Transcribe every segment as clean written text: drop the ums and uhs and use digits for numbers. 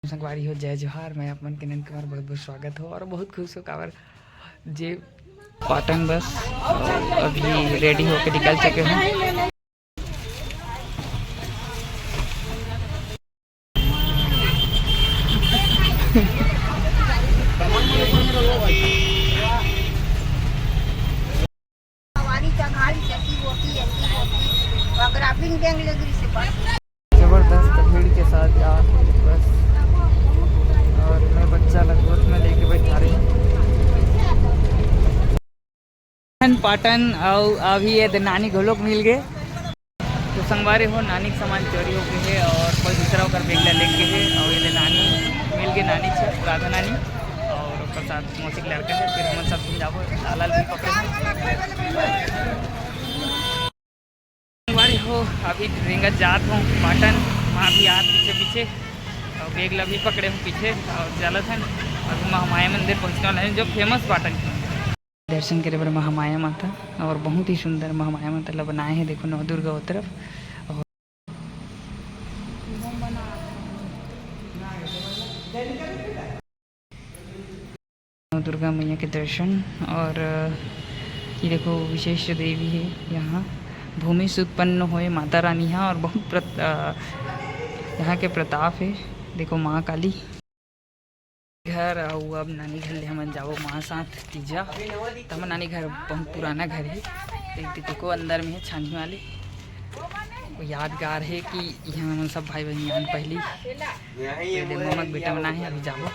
संगवारी हो जय जोहार। मैं अपन के नंद कुमार बहुत बहुत स्वागत हो और बहुत खुश हो काबर जे पाटन बस अभी रेडी होके निकल चुके हैं। जबरदस्त भीड़ के साथ जा बस और मैं बच्चा लगोत में लेके बैठा रही पाटन और अभी ये नानी घोलोक मिल गए तो संगवारी हो नानी के सामान चोरी हो गए है और कोई दूसरा होकर बेगला लेके है और ये नानी मिल गए नानी छे राधा नानी और उसके साथ मौसी लड़का है। फिर हम सब समझाओ लाल भी पकड़े हो। अभी रेंगत जात हूँ पाटन वहाँ भी आत पीछे पीछे और बेगला भी पकड़े हूँ पीछे और चलत हैं। अभी महामाया मंदिर पहुँचने वाला है जो फेमस पाटन दर्शन करे बर महामाया माता और बहुत ही सुंदर महामाया माता ला बनाए हैं। देखो नव दुर्गा उस तरफ और नव दुर्गा मैया के दर्शन और ये देखो विशेष देवी है यहाँ भूमि से उत्पन्न हुए माता रानी यहाँ और बहुत यहाँ के प्रताप है। देखो माँ काली घर आओ अब नानी घर ले हम जाओ माँ साथ तीजा तब नानी घर बहुत पुराना घर है। देखो अंदर में है छानी वाले यादगार है कि यहाँ हम सब भाई बहन पहली ममक बेटा बना है। अभी जाओ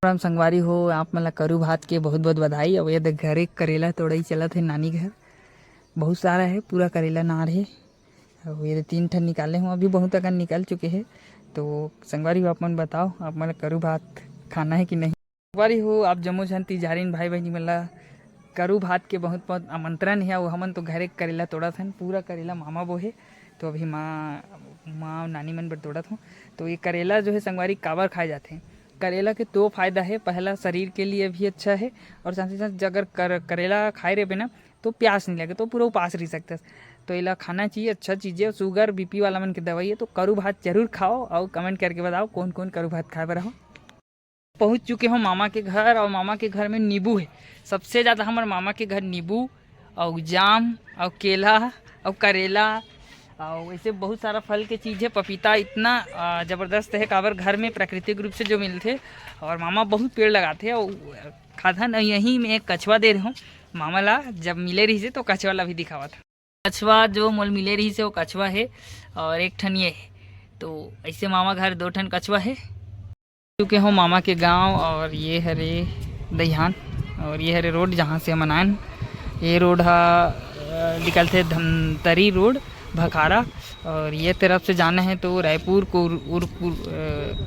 राम संगवारी हो आप मतलब करू भात के बहुत बहुत बधाई। अब ये घरे करेला तोड़ाई चलत है नानी घर बहुत सारा है पूरा करेला नार है और ये 3 ठन निकाले हूँ अभी बहुत अगर निकल चुके हैं। तो संगवारी हो आप मन बताओ आप मन करू भात खाना है कि नहीं। संगवारी हो आप जम्मू झन तिजारीन भाई बहनी मतलब करू भात के बहुत बहुत आमंत्रण है। वो हमन तो घरे करेला तोड़ा था पूरा करेला मामा वो है तो अभी माँ नानी मन पर तोड़ा था। तो ये करेला जो है संगवारी काबर खाए जाते हैं। करेला के 2 फायदा है। पहला शरीर के लिए भी अच्छा है और साथ ही साथ अगर करेला खाए रहे ना तो प्यास नहीं लगे तो पूरा उपास रह सकता है। तो इला खाना चाहिए अच्छा चीज़ है। शुगर बीपी वाला मन की दवाई है तो करू भात जरूर खाओ और कमेंट करके बताओ कौन कौन करू भात खाए बर हो। पहुँच चुके हो मामा के घर और मामा के घर में नींबू है सबसे ज़्यादा हमारे मामा के घर नींबू और जाम और केला और करेला और ऐसे बहुत सारा फल के चीज़ है। पपीता इतना ज़बरदस्त है काबर घर में प्राकृतिक रूप से जो मिलते और मामा बहुत पेड़ लगाते और खाधन यहीं में एक कछुआ दे रहा हूँ मामा ला जब मिले रही से तो कछुआ ला भी दिखावा था। कछुआ जो मोल मिले रही से वो कछुआ है और एक ठन ये है तो ऐसे मामा घर 2 ठन कछुआ है। चुके हो मामा के गांव और ये हरे दहियान और ये हरे रोड जहाँ से हम आन ये रोड निकलते धमतरी रोड भखारा और ये तरफ से जाना है तो रायपुर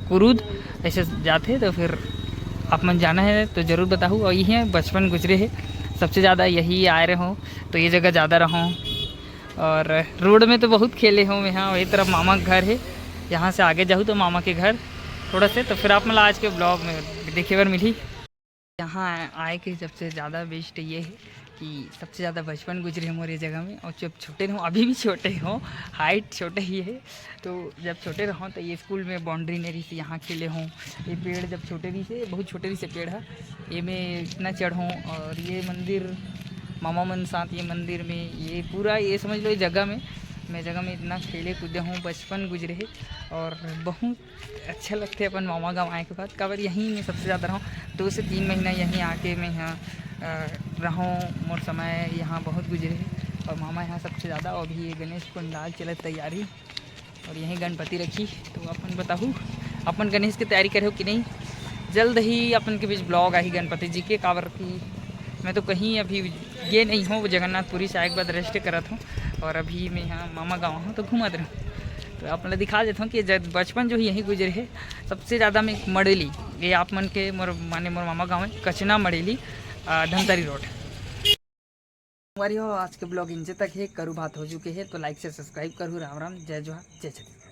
कुरूद ऐसे जाते तो फिर आप मन जाना है तो ज़रूर बताऊँ। और यही बचपन गुजरे है सबसे ज़्यादा यही आए रहे हो तो ये जगह ज़्यादा रहूँ और रोड में तो बहुत खेले हूँ। यहाँ वही तरफ मामा का घर है यहाँ से आगे जाऊँ तो मामा के घर थोड़ा से तो फिर आप मतलब आज के ब्लॉग में देखे बार मिली। यहाँ आए के सबसे ज़्यादा बेस्ट ये है कि सबसे ज़्यादा बचपन गुजरे हमारे जगह में और जब छोटे रहूँ अभी भी छोटे हों हाइट छोटे ही है तो जब छोटे रहूँ तो ये स्कूल में बाउंड्री नेरी से यहाँ खेले हों। ये पेड़ जब छोटे रही से बहुत छोटे रही से पेड़ है ये में इतना चढ़ूँ और ये मंदिर मामा मन साथ ये मंदिर में ये पूरा ये समझ लो ये जगह में मैं जगह में इतना खेले कूदे हूँ बचपन गुजरे है और बहुत अच्छा लगते अपन मामा गाँव आए के बाद काबर यहीं में सबसे ज़्यादा रहूँ 2 से 3 महीना यहीं आके मैं यहाँ रहूँ मोर समय यहाँ बहुत गुजरे है और मामा यहाँ सबसे ज़्यादा। और अभी ये गणेश पंडाल चलत तैयारी और यहीं गणपति रखी तो अपन बताऊँ अपन गणेश की तैयारी करे हो कि नहीं। जल्द ही अपन के बीच ब्लॉग आई गणपति जी के काबर की मैं तो कहीं अभी ये नहीं हूँ जगन्नाथपुरी से आए के बाद रेस्ट करत हूँ और अभी मैं यहाँ मामा गाँव हूँ तो घूमत रहूँ तो आप मतलब दिखा देता हूँ कि बचपन जो यहीं गुजरे है सबसे ज़्यादा में मड़ेली ये आप मन के मोर मामा गाँव है कचना मड़ेली धमतरी रोड। हमारी हो आज के ब्लॉग इनसे तक है करू बात हो चुके हैं तो लाइक से सब्सक्राइब करूँ। राम राम जय जोहार जय छत्तीसगढ़।